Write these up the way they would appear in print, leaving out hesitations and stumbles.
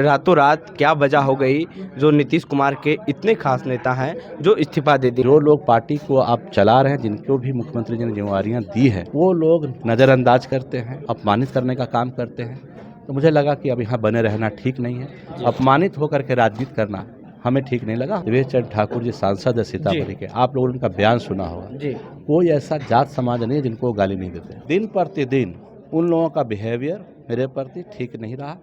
रातों रात क्या वजह हो गई जो नीतीश कुमार के इतने खास नेता हैं जो इस्तीफा दे दिए। जो लोग पार्टी को आप चला रहे हैं, जिनको भी मुख्यमंत्री जी ने जिम्मेवारियां दी है, वो लोग नज़रअंदाज करते हैं, अपमानित करने का काम करते हैं। तो मुझे लगा कि अब यहाँ बने रहना ठीक नहीं है। अपमानित होकर के राजनीति करना हमें ठीक नहीं लगा। देवेश चंद्र ठाकुर जी सांसद है सीतामढ़ी के, आप लोगों ने उनका बयान सुना होगा। कोई ऐसा जात समाज नहीं है जिनको वो गाली नहीं देते। दिन प्रतिदिन उन लोगों का बिहेवियर मेरे प्रति ठीक नहीं रहा,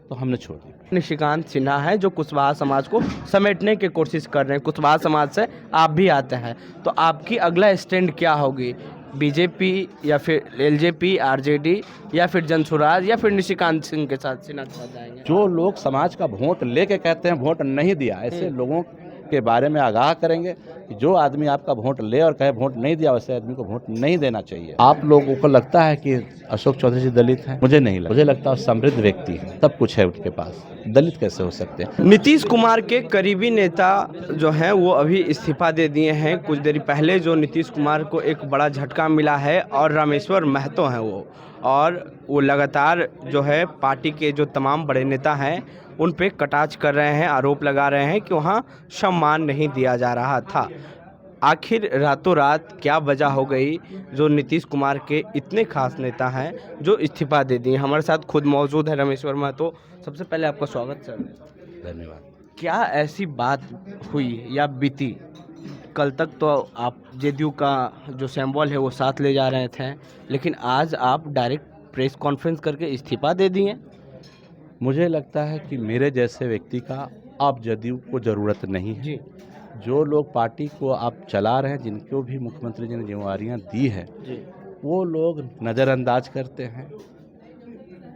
तो हमने छोड़ दिया। निशिकांत सिन्हा है जो कुशवाहा समाज को समेटने की कोशिश कर रहे हैं। कुशवाहा समाज से आप भी आते हैं, तो आपकी अगला स्टैंड क्या होगी? बीजेपी या फिर एलजेपी, आरजेडी या फिर जनसुराज या फिर निशिकांत सिंह के साथ सिन्हा के साथ जाएंगे? जो लोग समाज का वोट लेके कहते हैं वोट नहीं दिया, ऐसे लोगों के बारे में आगाह करेंगे कि जो आदमी आपका वोट ले और कहे वोट नहीं दिया, वैसे आदमी को वोट नहीं देना चाहिए। आप लोगों को लगता है कि अशोक चौधरी जी दलित हैं? मुझे नहीं लगता। मुझे लगता है समृद्ध व्यक्ति है, सब कुछ है उनके पास, दलित कैसे हो सकते हैं? नीतीश कुमार के करीबी नेता जो हैं वो अभी इस्तीफा दे दिए हैं। कुछ देर पहले जो नीतीश कुमार को एक बड़ा झटका मिला है और रामेश्वर महतो हैं वो लगातार जो है पार्टी के जो तमाम बड़े नेता हैं उन पे कटाक्ष कर रहे हैं, आरोप लगा रहे हैं कि वहाँ सम्मान नहीं दिया जा रहा था। आखिर रातों रात क्या वजह हो गई जो नीतीश कुमार के इतने खास नेता हैं जो इस्तीफा दे दिए? हमारे साथ खुद मौजूद है रामेश्वर महतो। सबसे पहले आपका स्वागत सर। धन्यवाद। क्या ऐसी बात हुई या बीती? कल तक तो आप जेडीयू का जो सिंबल है वो साथ ले जा रहे थे, लेकिन आज आप डायरेक्ट प्रेस कॉन्फ्रेंस करके इस्तीफा दे दिए। मुझे लगता है कि मेरे जैसे व्यक्ति का अब जदयू को ज़रूरत नहीं है। जी जो लोग पार्टी को आप चला रहे हैं, जिनको भी मुख्यमंत्री जी ने जिम्मेवारियां दी है, जी वो लोग नज़रअंदाज करते हैं,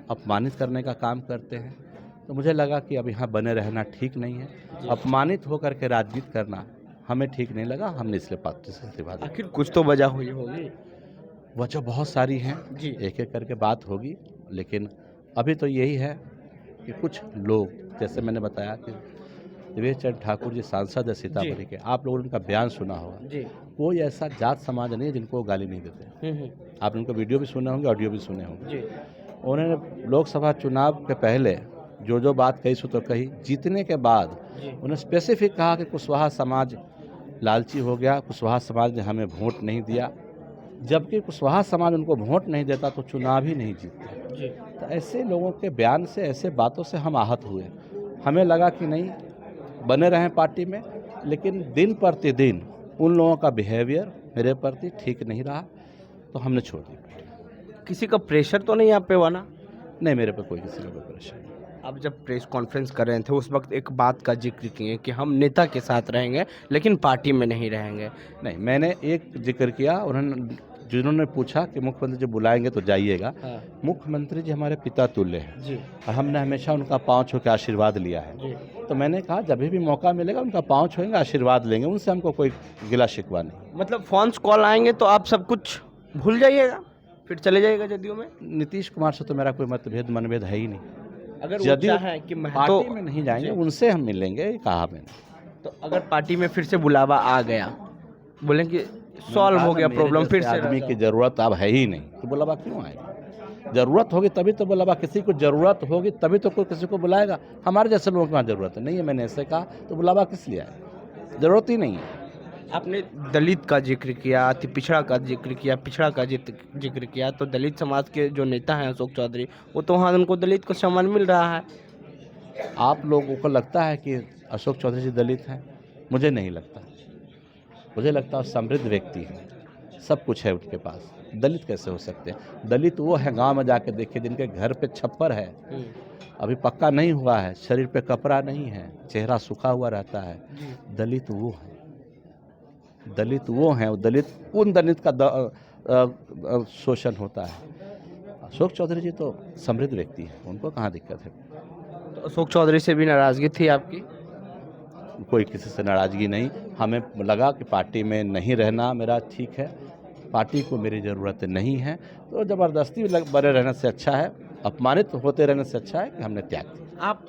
अपमानित करने का काम करते हैं। तो मुझे लगा कि अब यहाँ बने रहना ठीक नहीं है। अपमानित होकर के राजनीति करना हमें ठीक नहीं लगा, हमने इसलिए पार्टी से इस्तीफा दिया। आखिर कुछ तो वजह हुई होगी। वजह बहुत सारी हैं, जी एक एक करके बात होगी, लेकिन अभी तो यही है कि कुछ लोग, जैसे मैंने बताया कि देवेश चंद्र ठाकुर जी सांसद है सीतामढ़ी के, आप लोगों ने उनका बयान सुना होगा। जी कोई ऐसा जात समाज नहीं है जिनको वो गाली नहीं देते। आपने उनका वीडियो भी सुने होंगे, ऑडियो भी सुने होंगे। जी उन्होंने लोकसभा चुनाव के पहले जो बात कही सो तो कही, जीतने के बाद उन्होंने स्पेसिफिक कहा कि कुशवाहा समाज लालची हो गया, कुशवाहा समाज ने हमें वोट नहीं दिया। जबकि कुशवाहा समाज उनको वोट नहीं देता तो चुनाव ही नहीं जीतता। जी तो ऐसे लोगों के बयान से, ऐसे बातों से हम आहत हुए। हमें लगा कि नहीं, बने रहें पार्टी में, लेकिन दिन प्रतिदिन उन लोगों का बिहेवियर मेरे प्रति ठीक नहीं रहा, तो हमने छोड़ दिया। किसी का प्रेशर तो नहीं आप पे बना? नहीं, मेरे पे कोई किसी का कोई प्रेशर नहीं। आप जब प्रेस कॉन्फ्रेंस कर रहे थे उस वक्त एक बात का जिक्र किए कि हम नेता के साथ रहेंगे लेकिन पार्टी में नहीं रहेंगे। नहीं, मैंने एक जिक्र किया, जिन्होंने पूछा कि मुख्यमंत्री जी बुलाएंगे तो जाइएगा। हाँ। मुख्यमंत्री जी हमारे पिता तुल्य हैं जी और हमने हमेशा उनका पाँव छू के आशीर्वाद लिया है। जी तो मैंने कहा जब भी मौका मिलेगा उनका पाँव छुएंगे, आशीर्वाद लेंगे, उनसे हमको कोई गिला शिकवा नहीं। मतलब फोन्स कॉल आएंगे तो आप सब कुछ भूल जाइएगा, फिर चले जाइएगा जदयू में? नीतीश कुमार से तो मेरा कोई मनभेद है ही नहीं। अगर वो जदयू चाहे कि पार्टी में नहीं जाएंगे, उनसे हम मिलेंगे, ये कहा मैंने। तो अगर पार्टी में फिर से बुलावा आ गया, बोले कि सॉल्व हो गया प्रॉब्लम, फिर से आदमी की जरूरत अब है ही नहीं, तो बुलावा क्यों आएगा? जरूरत होगी तभी तो बुलावा, किसी को जरूरत होगी तभी तो कोई किसी को बुलाएगा। हमारे जैसे लोगों को वहाँ जरूरत नहीं है, मैंने ऐसे कहा, तो बुलावा किस लिए आएगा? जरूरत ही नहीं है। आपने दलित का जिक्र किया, अति पिछड़ा का जिक्र किया, पिछड़ा का जिक्र किया, तो दलित समाज के जो नेता हैं अशोक चौधरी, वो तो वहाँ उनको दलित को सम्मान मिल रहा है। आप लोगों को लगता है कि अशोक चौधरी जी दलित हैं? मुझे नहीं लगता। मुझे लगता है समृद्ध व्यक्ति है, सब कुछ है उनके पास, दलित कैसे हो सकते हैं? दलित वो है, गांव में जाके देखिए, जिनके घर पे छप्पर है, अभी पक्का नहीं हुआ है, शरीर पे कपड़ा नहीं है, चेहरा सूखा हुआ रहता है, दलित वो है। दलित वो हैं, दलित उन दलित का शोषण होता है। अशोक चौधरी जी तो समृद्ध व्यक्ति है, उनको कहाँ दिक्कत है? तो अशोक चौधरी से भी नाराजगी थी आपकी? कोई किसी से नाराज़गी नहीं। हमें लगा कि पार्टी में नहीं रहना मेरा ठीक है, पार्टी को मेरी ज़रूरत नहीं है, तो ज़बरदस्ती बने रहने से अच्छा है, अपमानित होते रहने से अच्छा है कि हमने त्याग दिया। आप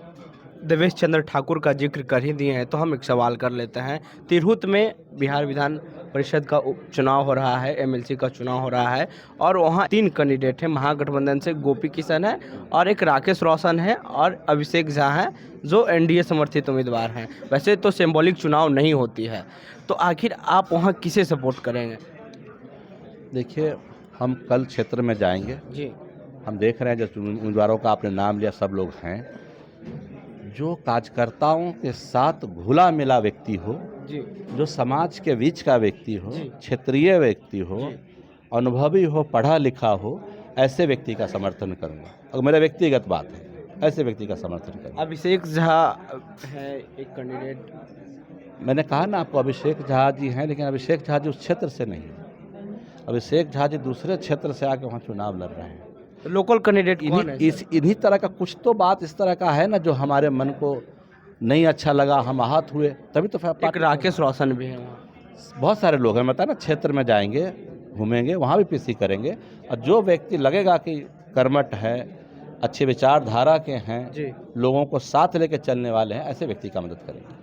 देवेश चंद्र ठाकुर का जिक्र कर ही दिए हैं तो हम एक सवाल कर लेते हैं। तिरहुत में बिहार विधान परिषद का चुनाव हो रहा है, एमएलसी का चुनाव हो रहा है और वहाँ 3 कैंडिडेट हैं। महागठबंधन से गोपी किशन है और एक राकेश रोशन है और अभिषेक झा है जो एनडीए समर्थित उम्मीदवार हैं। वैसे तो सिंबॉलिक चुनाव नहीं होती है, तो आखिर आप वहाँ किसे सपोर्ट करेंगे? देखिए, हम कल क्षेत्र में जाएंगे। जी हम देख रहे हैं जो उम्मीदवारों का आपने नाम लिया, सब लोग हैं जो कार्यकर्ताओं के साथ घुला मिला व्यक्ति हो, जी जो समाज के बीच का व्यक्ति हो, जी। क्षेत्रीय व्यक्ति हो, जी। अनुभवी हो, पढ़ा लिखा हो, ऐसे व्यक्ति का समर्थन करूंगा। अगर मेरा व्यक्तिगत बात है, ऐसे व्यक्ति का समर्थन करूंगा। अभिषेक झा है एक कैंडिडेट। मैंने कहा ना आपको, अभिषेक झा जी हैं, लेकिन अभिषेक झा जी उस क्षेत्र से नहीं है। अभिषेक झा जी दूसरे क्षेत्र से आके वहाँ चुनाव लड़ रहे हैं। तो लोकल कैंडिडेट कौन है? इन्हीं तरह का कुछ तो बात इस तरह का है ना जो हमारे मन को नहीं अच्छा लगा, हम आहत हुए, तभी तो एक राकेश रोशन भी है वहाँ। बहुत सारे लोग हैं। बताया ना, क्षेत्र में जाएंगे, घूमेंगे, वहाँ भी पीसी करेंगे और जो व्यक्ति लगेगा कि कर्मठ है, अच्छे विचारधारा के हैं, जी। लोगों को साथ लेके चलने वाले हैं, ऐसे व्यक्ति का मदद करेंगे।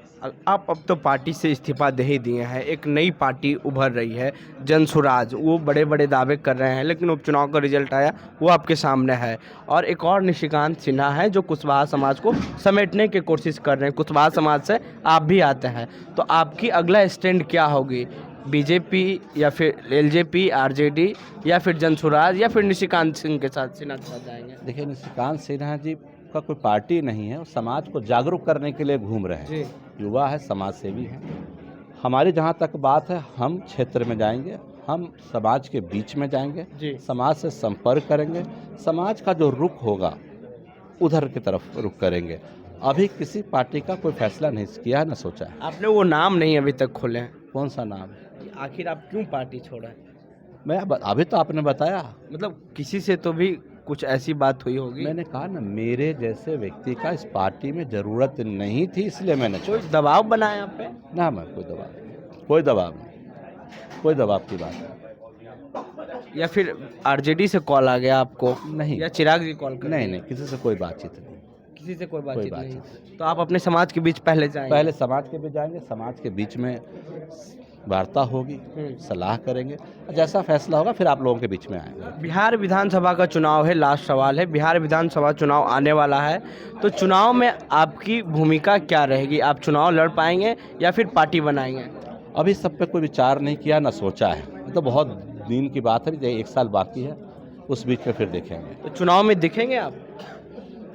आप अब तो पार्टी से इस्तीफा दे ही दिए हैं, एक नई पार्टी उभर रही है जन सुराज। वो बड़े बड़े दावे कर रहे हैं लेकिन उपचुनाव का रिजल्ट आया वो आपके सामने है। और एक और निशिकांत सिन्हा है जो कुशवाहा समाज को समेटने की कोशिश कर रहे हैं। कुशवाहा समाज से आप भी आते हैं, तो आपकी अगला स्टैंड क्या होगी? बीजेपी या फिर एलजेपी, आरजेडी या फिर जन सुराज या फिर निशिकांत सिन्हा के साथ जाएंगे? देखिए, निशिकांत सिन्हा जी का कोई पार्टी नहीं है, वो समाज को जागरूक करने के लिए घूम रहे हैं। जी। युवा है, समाज सेवी है। हमारी जहाँ तक बात है, हम क्षेत्र में जाएंगे, हम समाज के बीच में जाएंगे, जी। समाज से संपर्क करेंगे, समाज का जो रुख होगा उधर की तरफ रुख करेंगे। अभी किसी पार्टी का कोई फैसला नहीं किया है, न सोचा है। आपने वो नाम नहीं अभी तक खोले हैं। कौन सा नाम है? आखिर आप क्यों पार्टी छोड़ा है? मैं अभी तो आपने बताया। मतलब किसी से तो भी कुछ ऐसी बात हुई होगी। मैंने कहा ना, मेरे जैसे व्यक्ति का इस पार्टी में ज़रूरत नहीं थी, इसलिए मैंने कोई दबाव बनाया आप पे? ना, मैं कोई दबाव नहीं, कोई दबाव नहीं, कोई दबाव की बात नहीं। या फिर आरजेडी से कॉल आ गया आपको? नहीं। या चिराग जी कॉल कर? नहीं, किसी से कोई बातचीत नहीं। किसी से कोई बातचीत नहीं। बातचीत तो आप अपने समाज के बीच पहले जाएंगे? पहले समाज के बीच जाएंगे, समाज के बीच में वार्ता होगी, सलाह करेंगे, जैसा फैसला होगा फिर आप लोगों के बीच में आएंगे। बिहार विधानसभा का चुनाव है, लास्ट सवाल है। बिहार विधानसभा चुनाव आने वाला है, तो चुनाव में आपकी भूमिका क्या रहेगी? आप चुनाव लड़ पाएंगे या फिर पार्टी बनाएंगे? अभी सब पे कोई विचार नहीं किया, ना सोचा है। तो बहुत दिन की बात है, 1 साल बाकी है, उस बीच में फिर देखेंगे। तो चुनाव में दिखेंगे आप?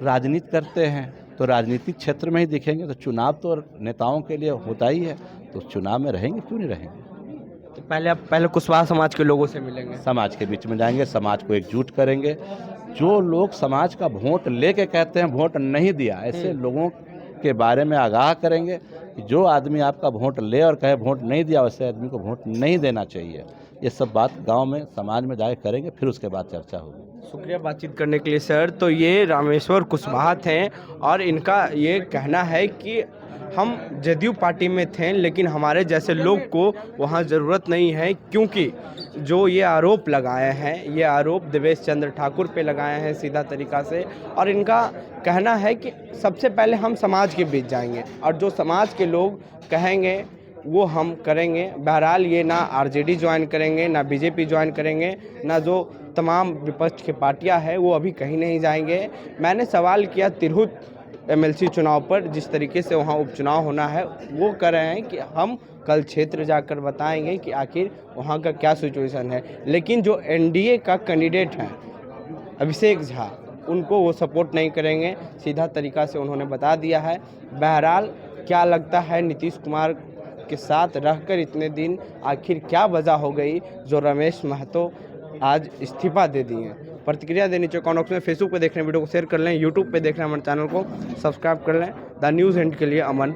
राजनीति करते हैं तो राजनीतिक क्षेत्र में ही दिखेंगे। तो चुनाव तो नेताओं के लिए होता ही है, तो चुनाव में रहेंगे, क्यों नहीं रहेंगे। तो पहले आप कुशवाहा समाज के लोगों से मिलेंगे? समाज के बीच में जाएंगे, समाज को एकजुट करेंगे। जो लोग समाज का वोट लेके कहते हैं वोट नहीं दिया, ऐसे लोगों के बारे में आगाह करेंगे कि जो आदमी आपका वोट ले और कहे वोट नहीं दिया, वैसे आदमी को वोट नहीं देना चाहिए। ये सब बात गांव में, समाज में जाके करेंगे, फिर उसके बाद चर्चा होगी। शुक्रिया बातचीत करने के लिए सर। तो ये रामेश्वर कुशवाहा थे और इनका ये कहना है कि हम जदयू पार्टी में थे लेकिन हमारे जैसे लोग को वहाँ ज़रूरत नहीं है, क्योंकि जो ये आरोप लगाए हैं, ये आरोप देवेश चंद्र ठाकुर पे लगाए हैं सीधा तरीका से। और इनका कहना है कि सबसे पहले हम समाज के बीच जाएंगे और जो समाज के लोग कहेंगे वो हम करेंगे। बहरहाल ये ना आरजेडी ज्वाइन करेंगे, ना बीजेपी ज्वाइन करेंगे, ना जो तमाम विपक्ष की पार्टियां हैं वो अभी कहीं नहीं जाएंगे। मैंने सवाल किया तिरहुत एमएलसी चुनाव पर, जिस तरीके से वहाँ उपचुनाव होना है, वो कह रहे हैं कि हम कल क्षेत्र जाकर बताएंगे कि आखिर वहाँ का क्या सिचुएशन है। लेकिन जो एनडीए का कैंडिडेट हैं अभिषेक झा, उनको वो सपोर्ट नहीं करेंगे, सीधा तरीका से उन्होंने बता दिया है। बहरहाल क्या लगता है नीतीश कुमार के साथ रहकर इतने दिन आखिर क्या वजह हो गई जो रमेश महतो आज इस्तीफा दे दिए? प्रतिक्रिया देनी चाहिए कमेंट बॉक्स में। फेसबुक पे देख रहे हैं वीडियो को शेयर कर लें, यूट्यूब पे देख रहे हैं हमारे चैनल को सब्सक्राइब कर लें। द न्यूज़ एंड के लिए अमन